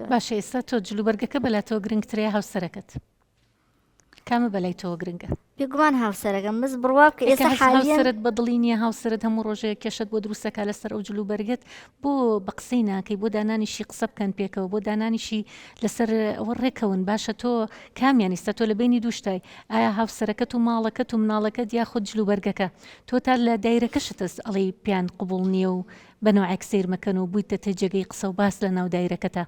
دکتۆر. باشە ئێستا تۆ جلوبەرگەکە بەلاتەوە گرنگترەیە هاوسەرەکەت کامە بەلای تۆ گرنگە بێگومان هاوسەرەکەم بس بڕوا کە ئێستا حالیان هاوسرت بەدڵی نیە هاوسرت هەموو ڕۆژەیە کێشت بۆ دروستەکە لەسەر ئەو جلوبەرگت بۆ بە قسەی ناکەی بۆ دانانیشی قسە بکەن پێکەوە بۆ دانانیشی لەسەر ئەوە ڕێکەون باشە تۆ کامیان ئێستا تۆ لە بینی دووشتای ئایا هاوسەرەکەت و ماڵەکەت و مناڵەکەت یا خود جلوبەرگەکە تۆ تا لە دایرەکەشتەست ئەڵێ پیان قبول نییە و بەنەوەی سیر مەکەن و بوویتە تەجێگەی قسە و باس لە ناو دایرەکەتە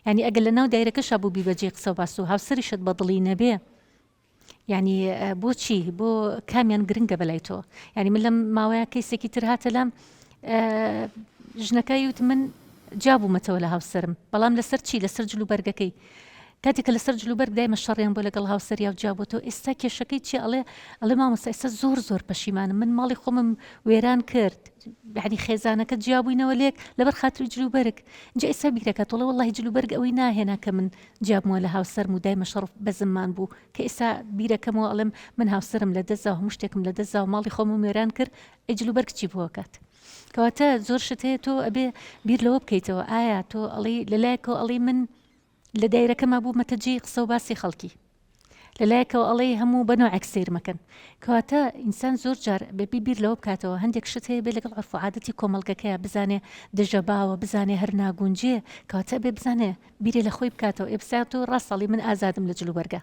یعنی ئەگەر لە ناو دایرەکەشا بوو بیبەجێ قسە و باس و هاوسەریشت بەدڵی نەبێ یعنی بۆچی بۆ کامیان گرنگە بەلای تۆ یعنی من لەم ماوەیە کەیسێکی تر هاتە لەم ژنەکەی وت من جابوومەتەوە لە هاوسرم بەڵام لەسەر چی لەسەر جلوبەرگەکەی کاتێککە لەسەر جلوبەرگ دایمە شەڕیان بۆ لەگەڵ هاوسەریا و جابوتەوە ئێستا کێشەکەی چی ئەڵێ مامۆستا ئێستا زۆر پەشیمانم من ماڵی خۆمم وێران کرد یعنی خێزانەکە جیابووینەوە لێک لەبەر خاتری جلوبەرگ اینجا ئێستا بیرەکە تۆڵە وەڵڵاهی جلوبەرگ ئەوەی ناهێنا کە من جابمەوە لە هاوسەرم و دایمە شەڕ بە زمان بوو کە ئێستا بیرەکەمەوە ئەڵێم من هاوسەرم لە دەستدا و هەموو شتێکم لە دەستدا و ماڵی خۆمم وێران کرد ئەی جلوبەرگ چی بۆ کات کەواتە زۆر شت هەیە تۆ ئەبێ بیر لەوە بکەیتەوە ئایا تۆ ئەڵێ لەلایەکەوە ئەڵێ من لە دایرەکەما بوو مەتەجێی قسە و باسی خەڵکی لەلایەکەوە ئەڵێ هەموو بەنەوە ئەکسیر مەکەن کەواتە ئینسان زۆر جار بێبی بیر لەوە بکاتەوە هەندێک شت هەیە بێ لەگەڵ عەرف و عادەتی کۆمەڵگەکەیە بزانێ دژەباوە بزانێ هەر ناگونجێ کەواتە بێ بزانێ بیرێ لە خۆی بکاتەوە ئێبسات و ڕاستەڵی من ئازادم لە جلوبەرگە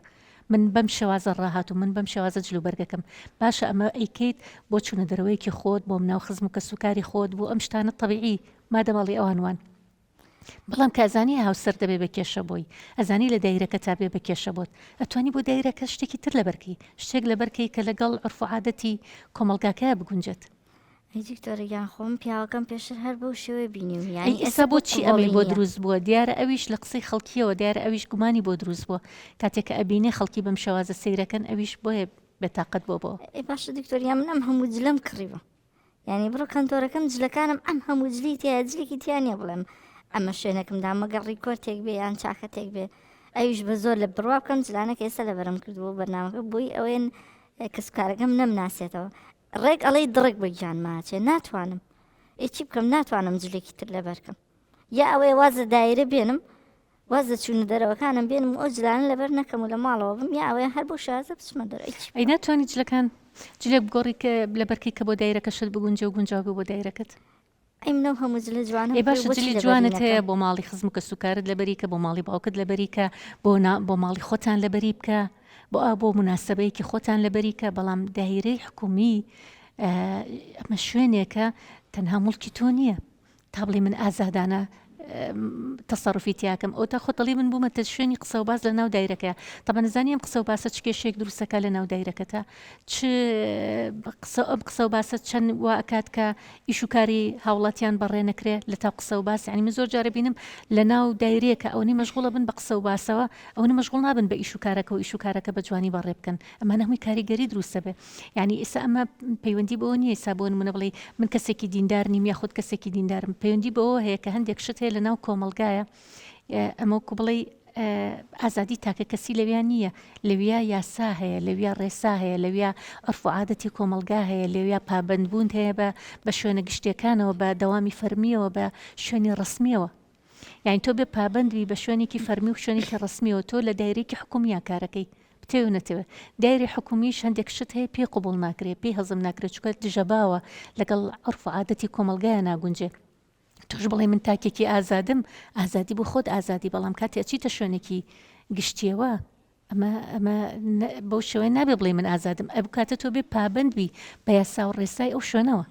من بەم شێوازە ڕاهات و من بەم شێوازە جلوبەرگەکەم باشە ئەمە ئەیکەیت بۆ چوونە دەرەوەیەکی خۆت بۆ مناو خزم و کەسوکاری خۆت بۆ ئەم شتانە تەبیعی مادەماڵی ئەوانوان بەڵام کە ئەزانی هاوسەر دەبێ بە کێشە بۆی ئەزانی لە دایرەکە تا بێ بە کێشە بۆت ئەتوانی بۆ دایرەکە شتێکی تر لەبەرکەی شتێک لەبەرکەی کە لەگەڵ عەرف و عادەتی کۆمەڵگاکەیە بگونجێت دکتۆرەگیان خۆم پیاوەکەم پێشتر هەر بەو شێوەیە بینیم ئێستا بۆچی ئەمەی بۆ دروست بووە دیارە ئەویش لە قسەی خەڵکیەوە دیارە ئەویش گومانی بۆ دروست بووە کاتێککە ئەبینێ خەڵکی بەم شێوازە سەیرەکەن ئەویش بۆیە بێتاقەت بۆ باشە دکتۆریان من ئەم هەموو جلەم کڕیوە یعنی بڕۆ کەنتۆرەکەم جلەکانم ئەم هەموو جلی تیا جلێکی تیانە بڵێم ئەمە شوێنێکمدا مەگەڕ ڕیکۆرتێک بێ یان چاکەتێک بێ ئەویش بە زۆر لە بڕوا بکەم جلانەکە ئێستا لەبەرم کردووە بەرنامەکە بووی ئەوێن کەسکارەکەم نەمناسێتەوە ڕێک ئەڵەی دڕێک بە گیان ماچێ ناتوانم چی بکەم ناتوانم جلێکی تر لەبەرکەم یا ئەوەی وازە دایرە بێنم وازە چوونە دەرەوەکانم بێنم ئەو جلانە لەبەر نەکەم و لە ماڵەوە بم یا ئەوەیە هەر بۆ شازە بچمە دەرەوە ئەی ناتوانانی جلەکان جلێک بگۆڕی کە لەبەرکەی کە بۆ دایرەکە شت بگونجە و گونجاو بۆ دایرەکەت ئەی منە هەموو جلە جوانە باش جلی جوانت هەیە بۆ ماڵی خزم و کەسوکارت لەبەریکە بۆ ماڵی باوکت لەبەریکە بۆ ماڵی خۆتان لەبەری بکە بۆ مناسبەیەکی خۆتان لەبەریکە بەڵام دایرەی حکومی ئەمە شوێنێکە تەنها مڵکی تۆ نییە تا بڵێ من ئازادانە تەسەڕوفی تیاکەم ئەو تا خۆتەڵی من بوومەتە شوێنی قسە و باز لە ناو دایرەکە تەبەن نزانانی ئەم قسە و باسە چ کێشێک دروستەکە لە ناو دایرەکەتە چ ئەم قسە و باسە چەند وا ئەکات کە ئیشوکاری هاوڵاتیان بەڕێ نەکرێ لە تا قسە و باس یعنی من زۆر جارە بینم لە ناو دایرەیەکە ئەوەی مەشغوڵە بن بە قسە و باسەوە ئەوەی مەشغوڵ نابن بە ئیشوکارەکە و ئیشوکارەکە بە جوانی بەڕێ بکەن ئەمانە هەمووی کاریگەری دروستە بێ یعنی ئێستا ئەمە پەیوەندی بەوە نییە ئێستا بۆ نمونە بڵێ من کەسێکی دیندار نیم یا خودت کەسێکی دیندارم پەیوەندی بەوە هەیە کە هەندێک شت هەیە لە ناو کۆمەڵگایە ئەمە کو بڵێ ئازادی تاکە کەسی لەویان نییە لەویا یاسا هەیە لەویا ڕێسا هەیە لەویا عەرف و عادەتی کۆمەڵگا هەیە لەویا پابەندبوون هەیە بە شوێنە گشتیەکانەوە بە دەوامی فەرمیەوە بە شوێنی ڕسمیەوە یعنی تۆ بێ پابەندوی بە شوێنێکی فەرمی و شوێنێکی ڕسمیەوە تۆ لە دایرێکی حکومیە کارەکەی بتێو نەتەوە دایری حکومیش هەندێک شت هەیە پێی قبول ناکرێت پێی هەزم ناکرێت چکە دژەباوە لەگەڵ عەرف و عادەتی کۆمەڵگایە ناگونجێ توش بڵێ من تاکێکی ئازادم ئازادی بۆ خۆت ئازادی بەڵام کاتێ چیتە شوێنێکی گشتیەوە ئەمە بەو شێوەیە نابێ بڵێ من ئازادم ئە بکاتە تۆ بێ پابندبی بە یاسا و ڕێسای ئەو شوێنەوە